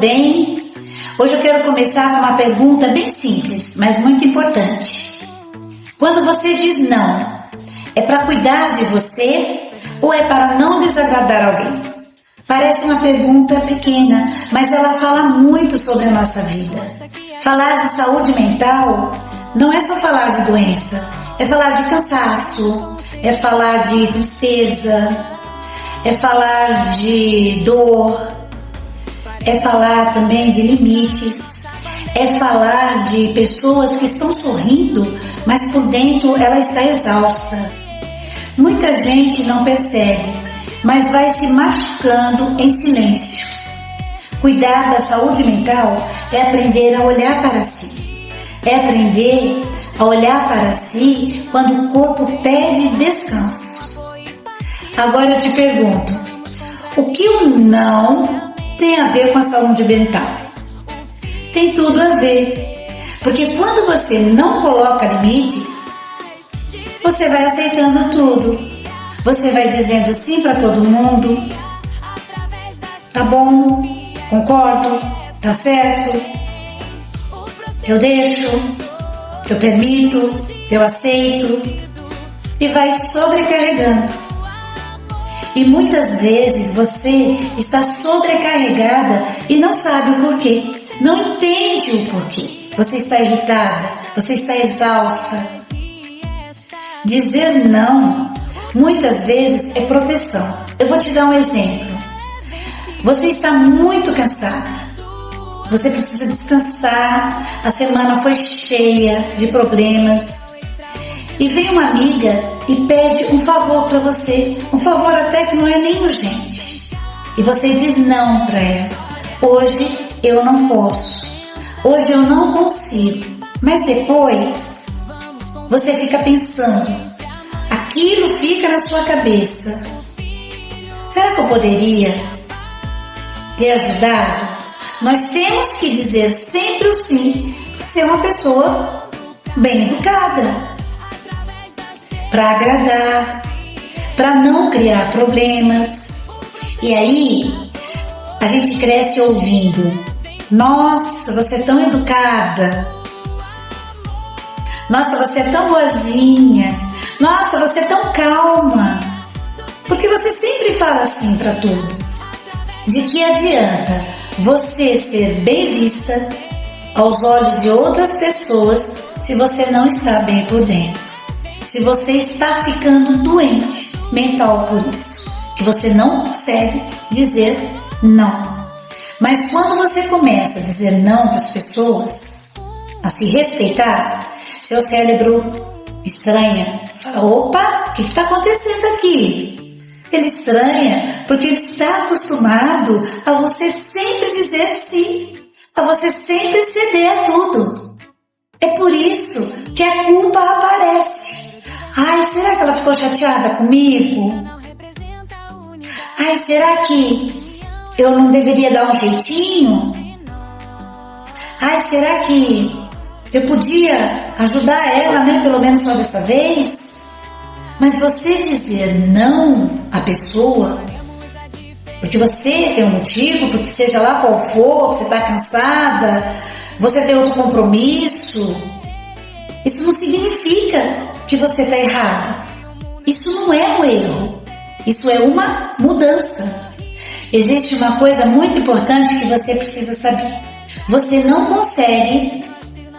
bem? Hoje eu quero começar com uma pergunta bem simples, mas muito importante. Quando você diz não, é para cuidar de você ou é para não desagradar alguém? Parece uma pergunta pequena, mas ela fala muito sobre a nossa vida. Falar de saúde mental não é só falar de doença, é falar de cansaço, é falar de tristeza, é falar de dor, é falar também de limites, é falar de pessoas que estão sorrindo, mas por dentro ela está exausta. Muita gente não percebe, mas vai se machucando em silêncio. Cuidar da saúde mental é aprender a olhar para si. É aprender a olhar para si quando o corpo pede descanso. Agora eu te pergunto, o que o não tem a ver com a saúde mental? Tem tudo a ver, porque quando você não coloca limites, você vai aceitando tudo. Você vai dizendo sim para todo mundo. Tá bom, concordo, tá certo, eu deixo, eu permito, eu aceito e vai sobrecarregando. E muitas vezes você está sobrecarregada e não sabe o porquê, não entende o porquê. Você está irritada, você está exausta. Dizer não muitas vezes é proteção. Eu vou te dar um exemplo. Você está muito cansada. Você precisa descansar. A semana foi cheia de problemas. E vem uma amiga e pede um favor para você. Um favor até que não é nem urgente. E você diz não para ela. Hoje eu não posso. Hoje eu não consigo. Mas depois você fica pensando. Aquilo fica na sua cabeça. Será que eu poderia ter ajudado? Nós temos que dizer sempre o sim, ser uma pessoa bem educada, para agradar, para não criar problemas. E aí, a gente cresce ouvindo: nossa, você é tão educada, nossa, você é tão boazinha, nossa, você é tão calma. Porque você sempre fala assim para tudo. De que adianta você ser bem vista aos olhos de outras pessoas se você não está bem por dentro? Se você está ficando doente mental por isso, que você não consegue dizer não. Mas quando você começa a dizer não para as pessoas, a se respeitar, seu cérebro estranha. Fala, opa, o que está acontecendo aqui? Ele estranha porque ele está acostumado a você sempre dizer sim, a você sempre ceder a tudo. É por isso que a culpa aparece. Ai, será que ela ficou chateada comigo? Ai, será que eu não deveria dar um jeitinho? Ai, será que eu podia ajudar ela, né? Pelo menos só dessa vez? Mas você dizer não à pessoa, porque você tem um motivo, porque seja lá qual for, você está cansada, você tem outro compromisso, isso não significa que você está errada. Isso não é um erro, isso é uma mudança. Existe uma coisa muito importante que você precisa saber. Você não consegue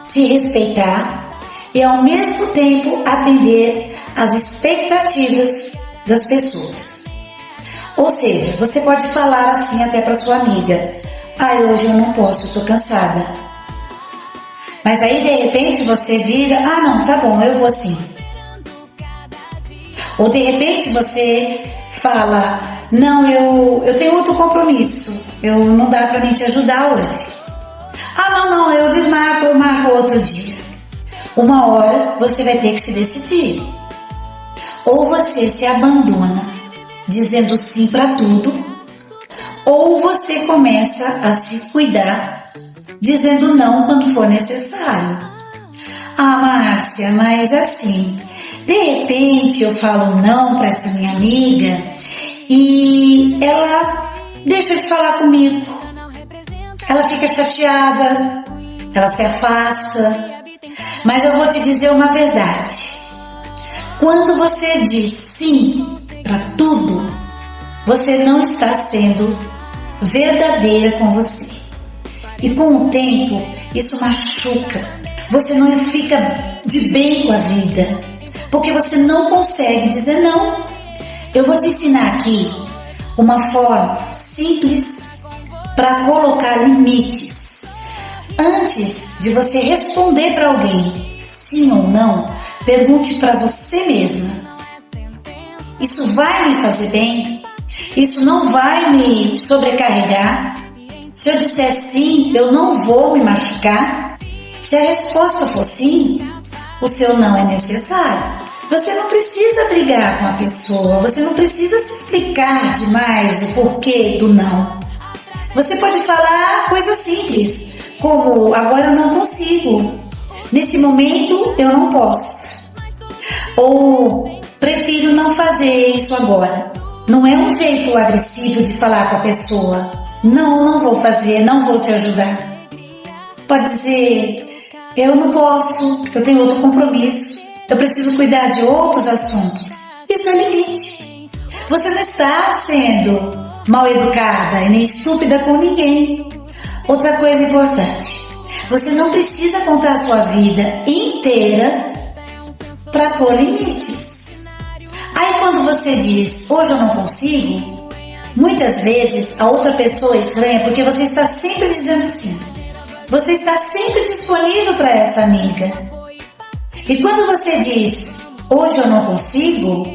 se respeitar e ao mesmo tempo atender às expectativas das pessoas. Ou seja, você pode falar assim até para sua amiga: ai, hoje eu não posso, estou cansada. Mas aí de repente você vira: ah, não, tá bom, eu vou sim. Ou de repente você fala: não, eu tenho outro compromisso, não dá para mim te ajudar hoje. Ah, não, eu desmarco, eu marco outro dia. Uma hora você vai ter que se decidir. Ou você se abandona, dizendo sim para tudo, ou você começa a se cuidar, dizendo não quando for necessário. Ah, Márcia, mas assim, de repente eu falo não para essa minha amiga e ela deixa de falar comigo. ela fica chateada, ela se afasta. Mas eu vou te dizer uma verdade. Quando você diz sim para tudo, você não está sendo verdadeira com você. E com o tempo, isso machuca. Você não fica de bem com a vida, porque você não consegue dizer não. Eu vou te ensinar aqui uma forma simples para colocar limites. Antes de você responder para alguém sim ou não, pergunte para você mesma: isso vai me fazer bem? Isso não vai me sobrecarregar? Se eu disser sim, eu não vou me machucar? Se a resposta for sim, o seu não é necessário. Você não precisa brigar com a pessoa, você não precisa se explicar demais o porquê do não. Você pode falar coisas simples, como: agora eu não consigo, nesse momento eu não posso, ou prefiro não fazer isso agora. Não é um jeito agressivo de falar com a pessoa: não vou fazer, não vou te ajudar. Pode dizer: eu não posso, porque eu tenho outro compromisso, eu preciso cuidar de outros assuntos. Isso é limite. Você não está sendo mal educada e nem estúpida com ninguém. Outra coisa importante: você não precisa contar a sua vida inteira para pôr limites. Aí quando você diz: hoje eu não consigo, muitas vezes a outra pessoa estranha porque você está sempre dizendo sim. Você está sempre disponível para essa amiga. E quando você diz: hoje eu não consigo,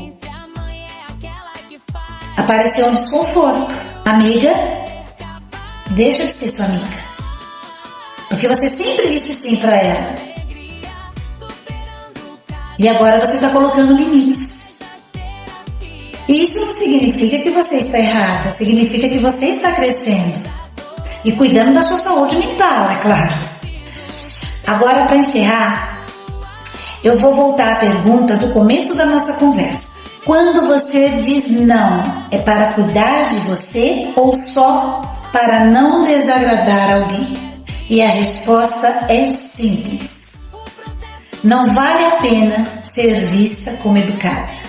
apareceu um desconforto. Amiga, deixa de ser sua amiga, porque você sempre disse sim para ela. E agora você está colocando limites. E isso não significa que você está errada, significa que você está crescendo e cuidando da sua saúde mental, é claro. Agora, para encerrar, eu vou voltar à pergunta do começo da nossa conversa. Quando você diz não, é para cuidar de você ou só para não desagradar alguém? E a resposta é simples: não vale a pena ser vista como educada.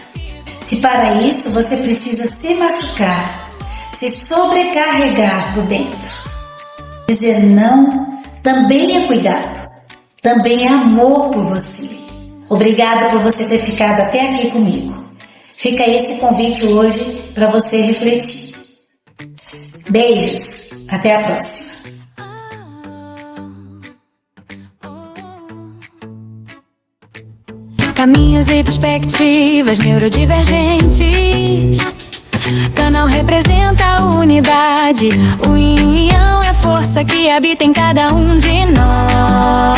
Se para isso você precisa se machucar, se sobrecarregar por dentro. Dizer não também é cuidado, também é amor por você. Obrigada por você ter ficado até aqui comigo. Fica esse convite hoje para você refletir. Beijos, até a próxima. Caminhos e perspectivas neurodivergentes. Canal representa a unidade. O yin e yang é a força que habita em cada um de nós.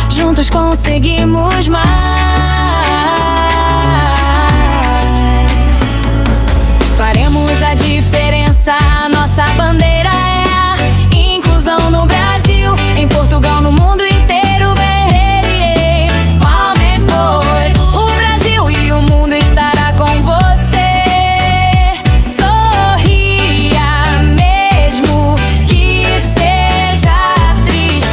Juntos conseguimos mais. Faremos a diferença. A nossa bandeira é a inclusão no Brasil, em Portugal, no mundo inteiro. O Brasil e o mundo estará com você. Sorria mesmo que seja triste.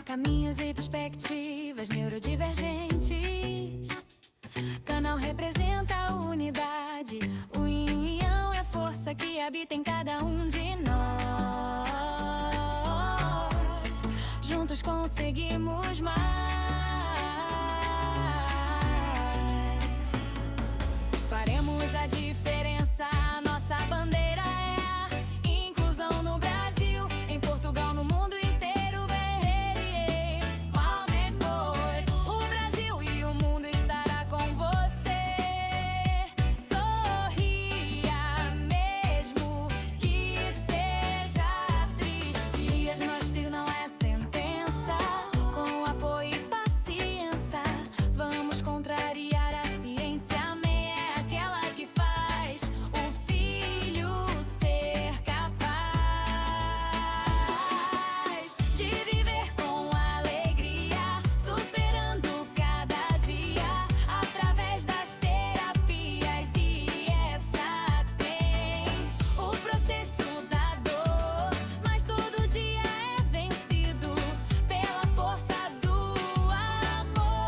Caminhos e perspectivas neurodivergentes. Canal representa a unidade. O yin e yang é a força que habita em cada um de nós. Juntos conseguimos mais. Faremos a diferença. A nossa bandeira é a inclusão no Brasil, em Portugal, no mundo inteiro. O Brasil e o mundo estará com você. Sorria mesmo que seja triste. Diagnóstico não é sentença. Com apoio e paciência, vamos contrariar a ciência. A mãe é aquela que faz o filho ser capaz de viver com alegria, superando cada dia através das terapias. E essa tem o processo da dor, mas todo dia é vencido pela força do amor.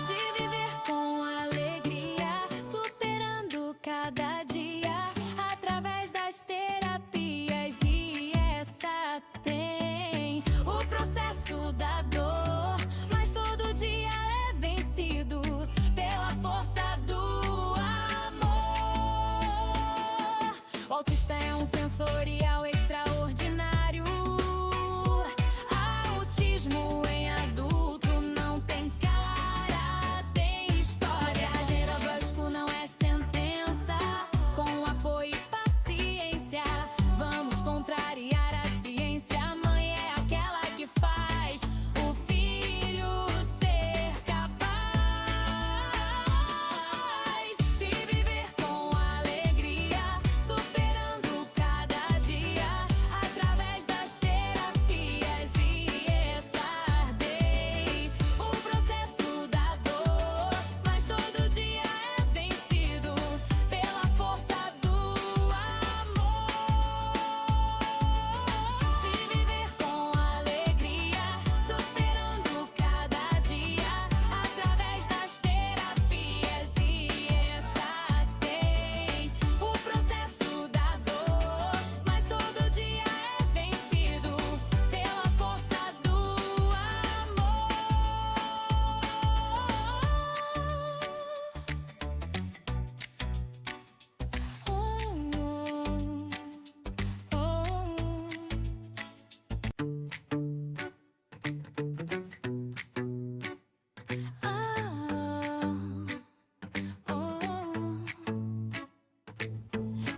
De viver com alegria, superando cada dia através das terapias. E essa tem o processo da dor, mas todo dia é vencido pela força do amor. O autista é um sensorial extraordinário. Autismo em adulto não tem cara, tem história. Diagnóstico não é sentença. Com apoio e paciência, vamos contrariar a ciência. A mãe é aquela que faz o filho ser capaz de viver com alegria, superando cada dia através das terapias. E essa tem o processo da dor, mas todo dia é vencido pela força do amor. De viver com alegria, superando cada dia através das terapias. E essa tem o processo da dor, mas todo dia é vencido pela força do amor.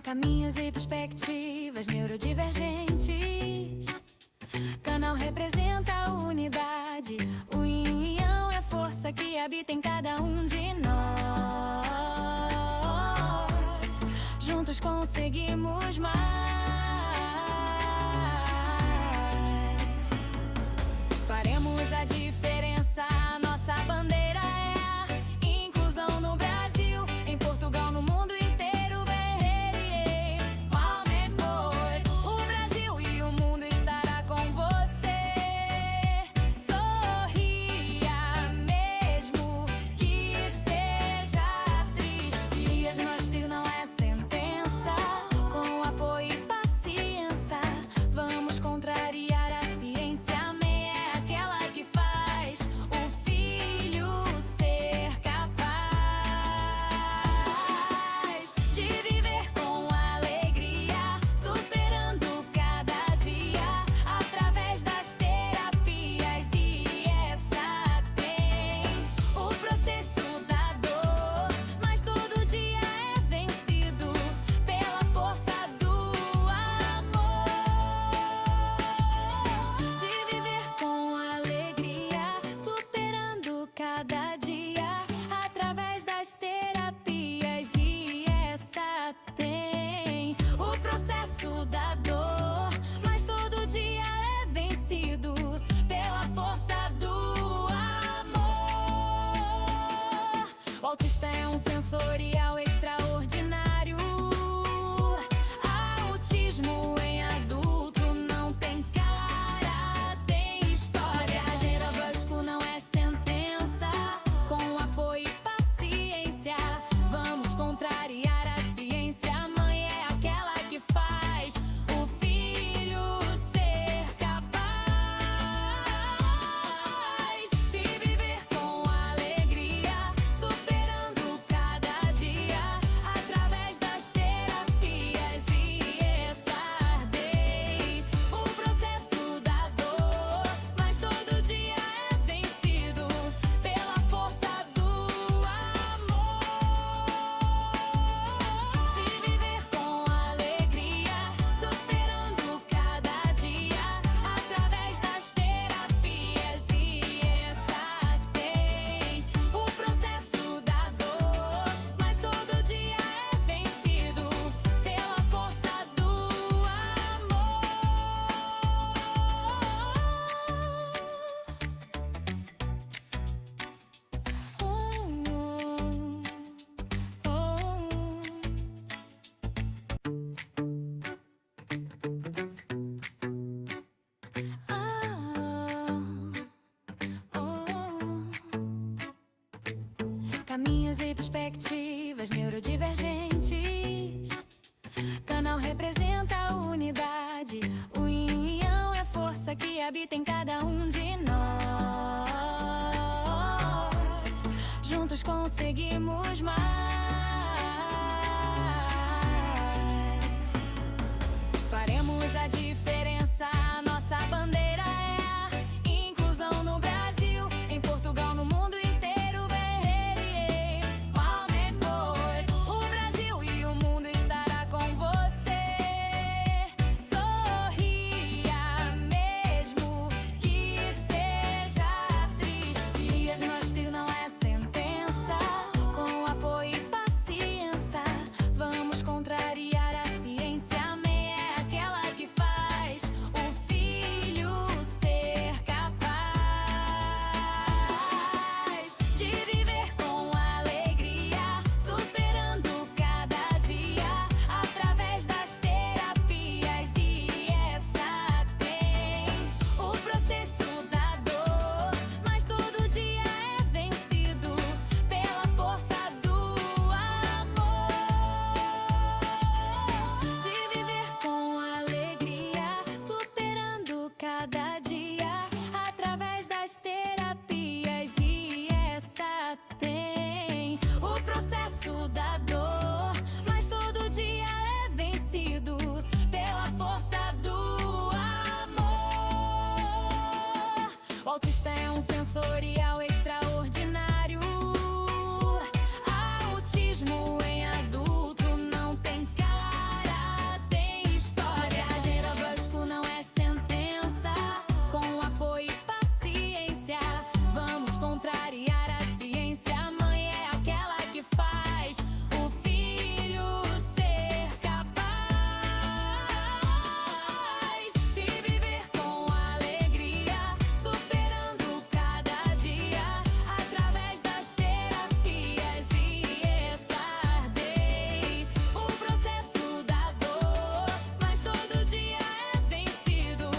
Caminhos e perspectivas neurodivergentes. Canal representa a unidade. O yin e yang é a força que habita em cada um de nós. Juntos conseguimos mais. Faremos a diferença. A nossa bandeira é a inclusão no Brasil, em Portugal, no mundo inteiro. O Brasil e o mundo estará com você. Sorria mesmo que seja triste. Diagnóstico não é sentença. Com apoio e um sensorial extraordinário. Autismo em adulto não tem cara, tem história. Gera Vasco não é sentença, com apoio e paciência. Vamos contrariar a ciência. A mãe é aquela que faz o filho ser capaz de viver com alegria, superando cada dia através das terapias e ESAD. O processo da dor, mas todo dia é vencido pela força do amor. De viver com alegria, superando cada dia através das terapias e ESAD. O processo da dor, mas todo dia é vencido pela força do amor. Caminhos e perspectivas neurodivergentes. Canal representa a unidade. O yin e yang é a força que habita em cada um de nós. Juntos conseguimos mais. Faremos a diferença. A nossa bandeira é a inclusão no Brasil, em Portugal, no mundo inteiro. O Brasil e o mundo estará com você. Sorria mesmo que seja triste. Diagnóstico não é sentença, com apoio e paciência. Vamos contrariar a ciência. A mãe é aquela que faz o filho ser capaz de viver com alegria, superando cada dia através das terapias e ESAD. O processo da dor, mas todo dia é vencido pela força do amor. De viver com alegria, superando cada dia através das terapias e ESAD. O processo da dor, mas todo dia é vencido pela força do amor. O autista é um sensorial extraordinário. Autismo em adulto não tem cara, tem história. Gera Vasco não é sentença, com apoio e paciência. Vamos contrariar a ciência. A mãe é aquela que faz o filho ser capaz de viver com alegria, superando cada dia através das terapias e ESAD. O processo da dor, mas todo dia é vencido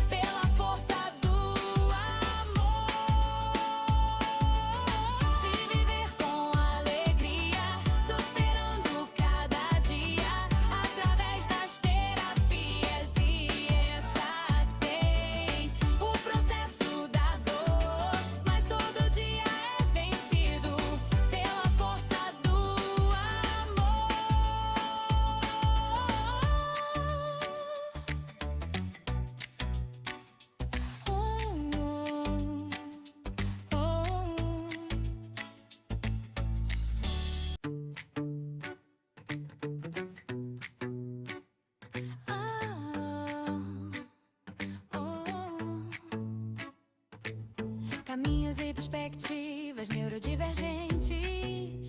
pela força do amor. De viver com alegria, superando cada dia através das terapias e ESAD. O processo da dor, mas todo dia é vencido pela força do amor. Caminhos e perspectivas neurodivergentes.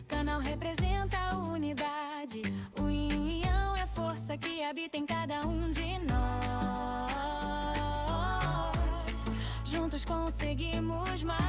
Canal representa a unidade. O yin e yang é a força que habita em cada um de nós. Juntos conseguimos mais.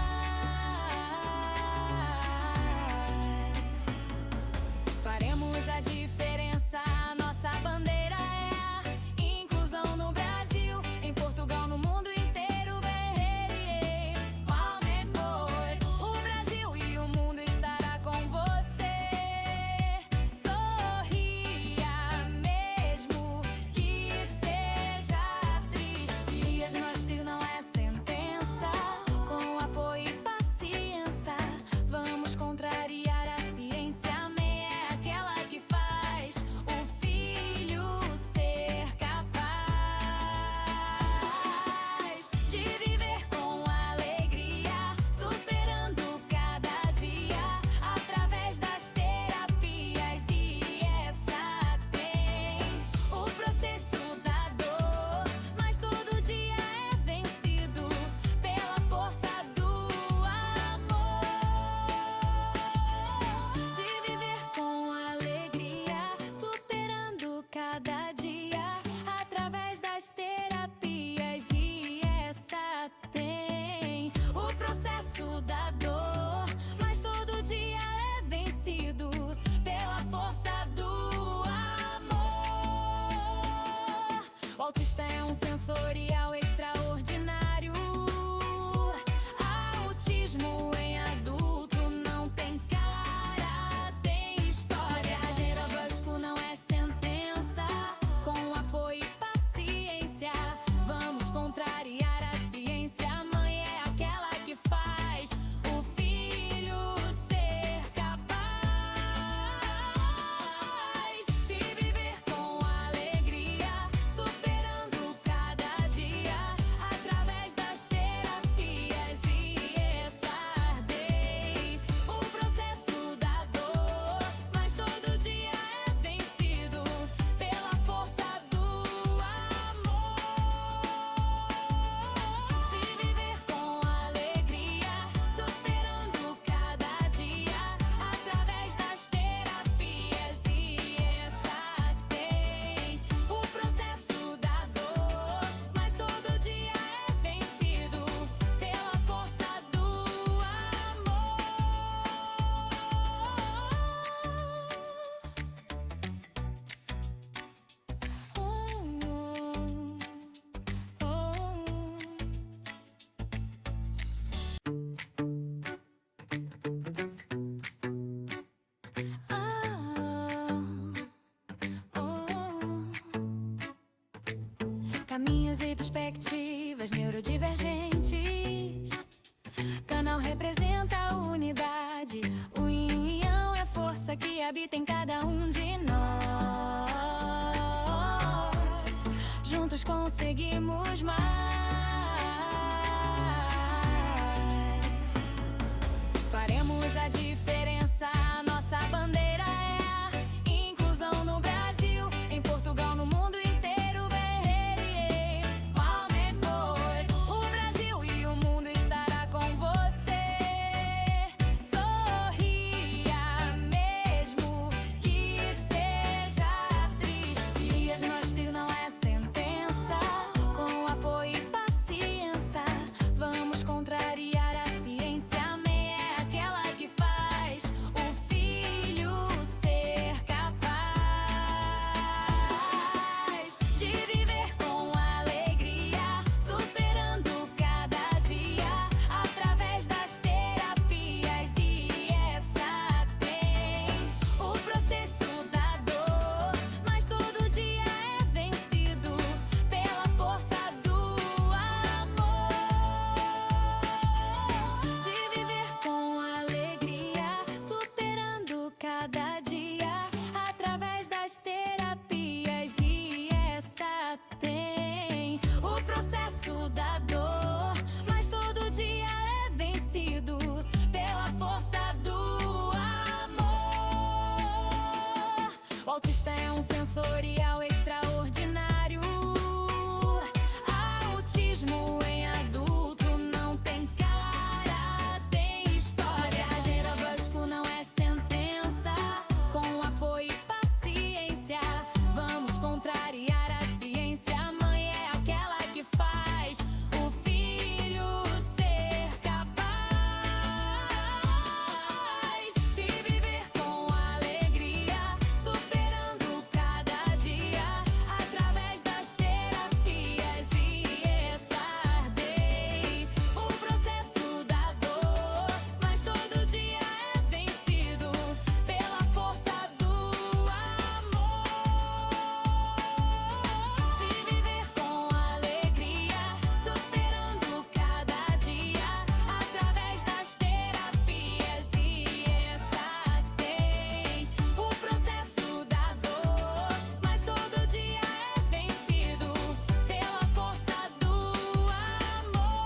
Caminhos e perspectivas neurodivergentes. Canal representa a unidade. O yin e yang é a força que habita em cada um de nós. Juntos conseguimos mais. Faremos a diferença. A nossa bandeira é a inclusão no Brasil, em Portugal, no mundo inteiro. O Brasil e o mundo estará com você. Sorria mesmo que seja triste. Diagnóstico não é sentença. Com apoio e paciência, vamos contrariar a ciência. A mãe é aquela que faz o filho ser capaz de viver com alegria, superando cada dia através das terapias. E essa tem o processo da dor, mas todo dia é vencido pela força do amor. De viver com alegria, superando cada dia através das terapias. E essa tem o processo da dor, mas todo dia é vencido pela força do amor. O autista é um sensorial extraordinário. Autismo em adulto não tem cara, tem história. Diagnóstico não é sentença. Com apoio e paciência, vamos contrariar a ciência. A mãe é aquela que faz o filho ser capaz de viver com alegria, superando cada dia através das terapias. E essa tem o processo da dor, mas todo dia é vencido pela força do amor. De viver com alegria, superando cada dia através das terapias. E essa tem o processo da dor, mas todo dia é vencido pela força do amor.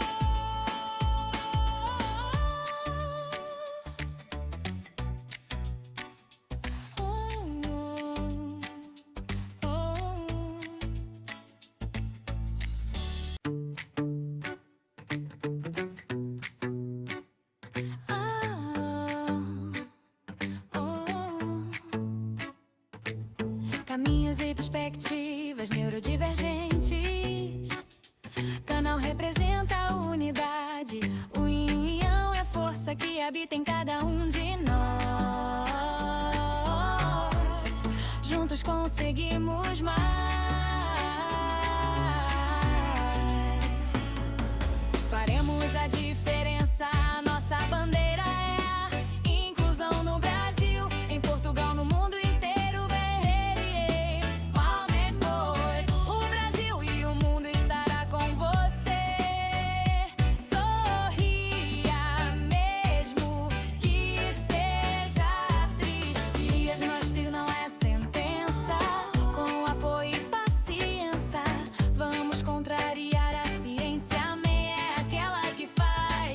Caminhos e perspectivas neurodivergentes. Canal representa a unidade. O yin e yang é a força que habita em cada um de nós. Juntos conseguimos mais. Faremos a diferença. A nossa bandeira é a inclusão no Brasil, em Portugal, no mundo inteiro. O Brasil e o mundo estará com você. Sorria mesmo que seja triste. Diagnóstico não é sentença. Com apoio e paciência, vamos contrariar a ciência. A mãe é aquela que faz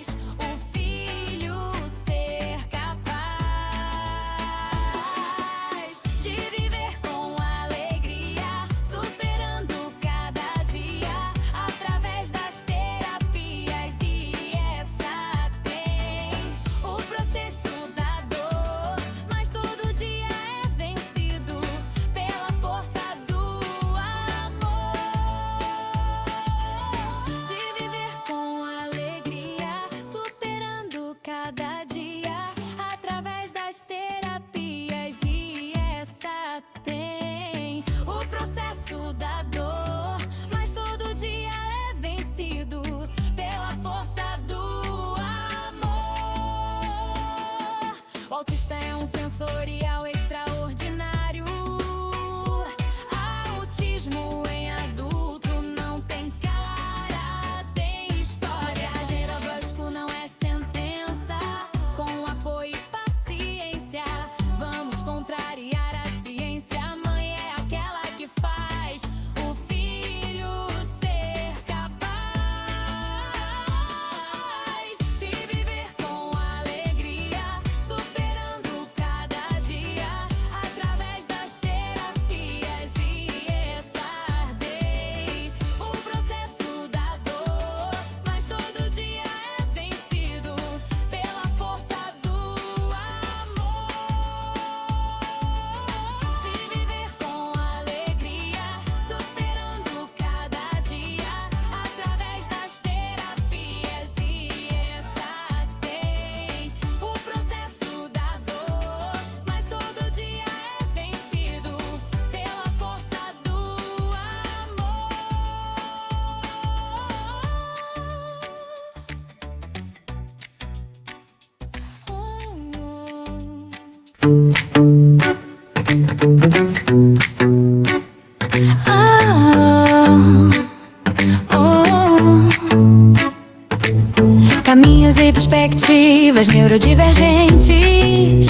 Perspectivas neurodivergentes.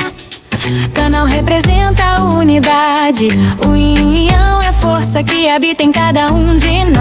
Canal representa a unidade. O yin e yang é a força que habita em cada um de nós.